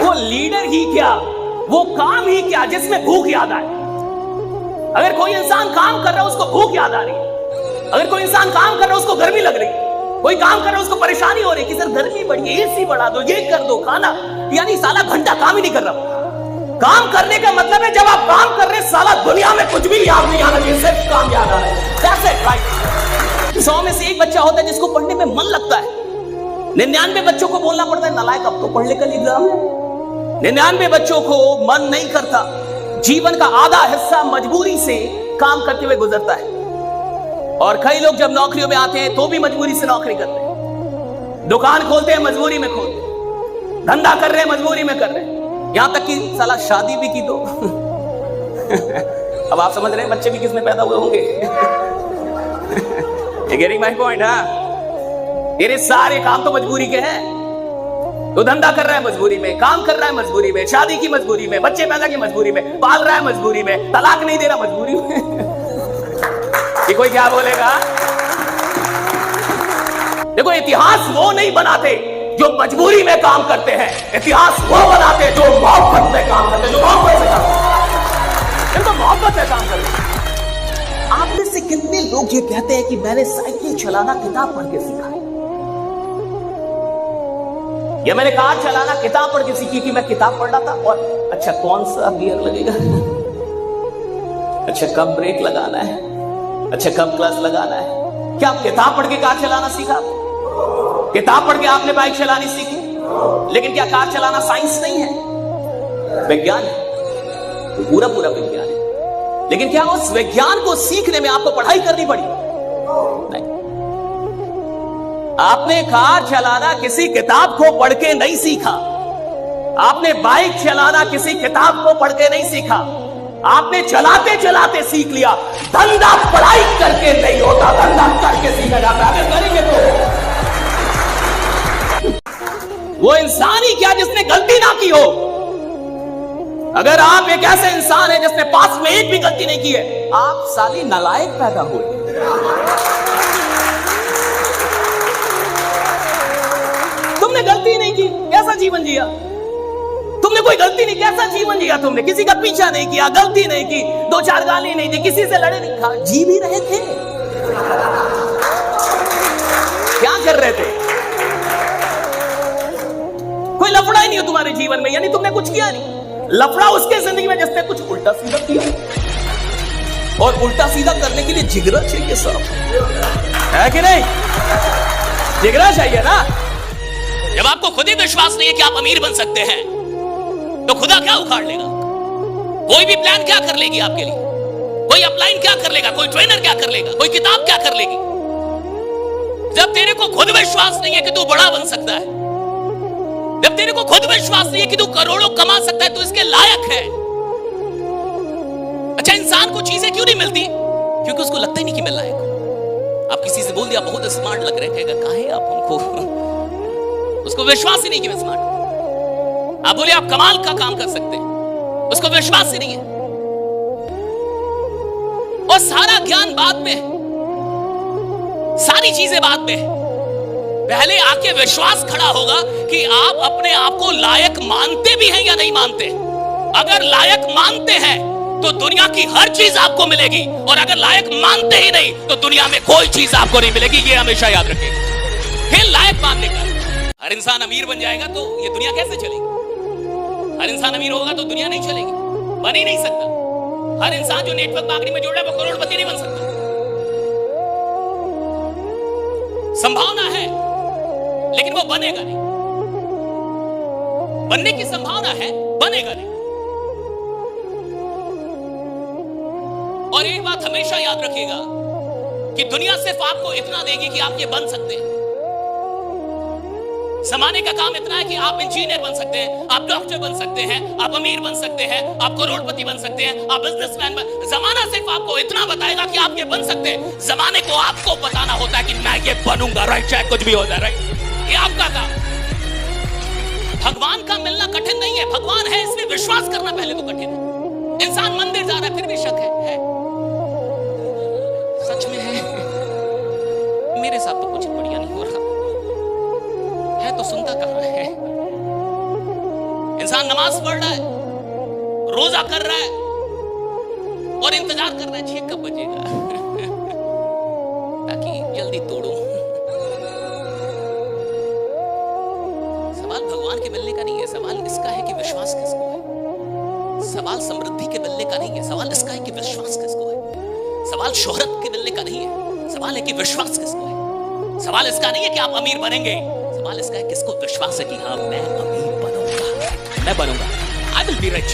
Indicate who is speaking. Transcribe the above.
Speaker 1: वो लीडर ही क्या, वो काम ही क्या जिसमें भूख याद आए। अगर कोई इंसान काम कर रहा है उसको भूख याद आ रही है, अगर कोई इंसान काम कर रहा है उसको गर्मी लग रही है, कोई काम कर रहा है उसको परेशानी हो रही है कि सर गर्मी बढ़ी है, एसी बढ़ा दो, ये कर दो, खाना, यानी साला घंटा काम ही नहीं कर रहा। काम करने का मतलब है जब आप काम कर रहे हैं साला दुनिया में कुछ भी याद नहीं आना चाहिए, सिर्फ काम याद आ रहा है। That's it, right? 100 में से एक बच्चा होता है जिसको पढ़ने में मन लगता है। 99 बच्चों को बोलना पड़ता है नालायक अब तो पढ़ ले, कल एग्जाम है। 99 बच्चों को मन नहीं करता। जीवन का आधा हिस्सा मजबूरी से काम करते हुए गुजरता है। और कई लोग जब नौकरियों में आते हैं तो भी मजबूरी से नौकरी करते हैं, दुकान खोलते हैं मजबूरी में खोलते हैं, धंधा कर रहे हैं मजबूरी में कर रहे हैं, यहां तक कि साला शादी भी की तो अब आप समझ रहे हैं बच्चे भी किसमें पैदा हुए होंगे। Getting my point? हाँ, ये सारे काम तो मजबूरी के हैं। तो धंधा कर रहा है मजबूरी में, काम कर रहा है मजबूरी में, शादी की मजबूरी में, बच्चे पैदा की मजबूरी में, पाल रहा है मजबूरी में, तलाक नहीं दे रहा मजबूरी में। कि कोई क्या बोलेगा? देखो, इतिहास वो नहीं बनाते जो मजबूरी में काम करते हैं, इतिहास वो बनाते जो मोहब्बत में काम करते हैं, जो मोहब्बत से काम करते हैं, तो मोहब्बत से काम करते हैं। आप में से कितने लोग ये कहते हैं कि मैंने साइकिल चलाना किताब पढ़ के सीखा, या मैंने कार चलाना किताब पढ़ के सीखी कि मैं किताब पढ़ रहा था और अच्छा कौन सा गियर लगेगा, अच्छा कब ब्रेक लगाना है, अच्छा कब क्लच लगाना है। क्या आप किताब पढ़ के कार चलाना सीखा? किताब पढ़ के आपने बाइक चलानी सीखी, लेकिन क्या कार चलाना साइंस नहीं है? विज्ञान है, तो पूरा पूरा विज्ञान है। लेकिन क्या उस विज्ञान को सीखने में आपको पढ़ाई करनी पड़ी? नहीं। आपने कार चलाना किसी किताब को पढ़ के नहीं सीखा, आपने बाइक चलाना किसी किताब को पढ़ के नहीं सीखा, आपने चलाते चलाते सीख लिया। धंधा पढ़ाई करके नहीं होता, धंधा करके सीखा जाता है। अगर करेंगे तो वो इंसान ही क्या जिसने गलती ना की हो। अगर आप एक ऐसे इंसान है जिसने पास में एक भी गलती नहीं की है, आप साली नालायक पैदा हुए। तुमने गलती नहीं की, कैसा जीवन जिया? तुमने कोई गलती नहीं, कैसा जीवन जिया? तुमने किसी का पीछा नहीं किया, गलती नहीं की, 2-4 गाली नहीं दी, किसी से लड़े नहीं, खा जी भी रहे थे। क्या कर रहे थे? कोई लफड़ा ही नहीं हो तुम्हारे जीवन में, यानी तुमने कुछ किया नहीं। लफड़ा उसके जिंदगी में जिसने कुछ उल्टा सीधा किया, और उल्टा सीधा करने के लिए जिगरा चाहिए साहब, है कि नहीं? जिगरा चाहिए ना। जब आपको खुद ही विश्वास नहीं है कि आप अमीर बन सकते हैं, तो खुदा क्या उखाड़ लेगा? कोई भी प्लान क्या कर लेगी आपके लिए? कोई अपलाइन क्या कर लेगा? कोई ट्रेनर क्या कर लेगा? कोई किताब क्या कर लेगी? जब तेरे को खुद विश्वास नहीं है कि तू बड़ा बन सकता है, जब तेरे को खुद विश्वास नहीं है कि तू करोड़ों कमा सकता है, तो इसके लायक है। अच्छा, इंसान को चीजें क्यों नहीं मिलती? क्योंकि उसको लगता ही नहीं कि मैं लायक हूं। आप किसी से बोल दिया बहुत स्मार्ट लग रहे हैं, कहेगा काहे आप हमको, उसको विश्वास ही नहीं कि मैं स्मार्ट हूं। आप बोले आप कमाल का काम कर सकते हैं, उसको विश्वास ही नहीं है। और सारा ज्ञान बाद में, सारी चीजें बाद में, पहले आके विश्वास खड़ा होगा कि आप अपने आप को लायक मानते भी हैं या नहीं मानते। अगर लायक मानते हैं तो दुनिया की हर चीज आपको मिलेगी, और अगर लायक मानते ही नहीं तो दुनिया में कोई चीज आपको नहीं मिलेगी। ये हमेशा याद रखिएगा। फिर लायक मानने का, हर इंसान अमीर बन जाएगा तो ये दुनिया कैसे चलेगी? हर इंसान अमीर होगा तो दुनिया नहीं चलेगी, बन ही नहीं सकता। हर इंसान जो नेटवर्क मार्केटिंग में जुड़ रहा है वो करोड़पति नहीं बन सकता। संभावना है लेकिन वो बनेगा नहीं। बनने की संभावना है, बनेगा नहीं। और एक बात हमेशा याद रखिएगा कि दुनिया सिर्फ आपको इतना देगी कि आप ये बन सकते हैं। समाने का काम इतना है कि आप इंजीनियर बन सकते हैं, आप डॉक्टर बन सकते हैं, आप अमीर बन सकते हैं, आप करोड़पति बन सकते हैं, आप बिजनेसमैन बन। जमाना सिर्फ आपको इतना बताएगा कि आप ये बन सकते हैं। जमाने को आपको बताना होता है कि मैं ये बनूंगा, राइट? चाहे कुछ भी हो जाए, राइट? ये आपका काम। भगवान का मिलना कठिन नहीं है, भगवान है इसमें विश्वास करना पहले तो कठिन है। इंसान मंदिर जा रहा है फिर भी शक है। सच में है? मेरे साथ तो कुछ बढ़िया नहीं हो रहा है, तो सुनता कहां है? इंसान नमाज पढ़ रहा है, रोजा कर रहा है और इंतजार कर रहा है छह कब बजेगा ताकि जल्दी तोड़ूं। सवाल भगवान के मिलने का नहीं है, सवाल इसका है कि विश्वास किसको है। सवाल समृद्धि के मिलने का नहीं है, सवाल इसका है कि विश्वास किसको है। सवाल शोहरत के मिलने का नहीं है, सवाल है कि विश्वास किसको है। सवाल इसका नहीं है कि आप अमीर बनेंगे, सवाल इसका है किसको विश्वास है कि हाँ मैं अमीर बनूंगा, मैं बनूंगा, आई विल बी रिच।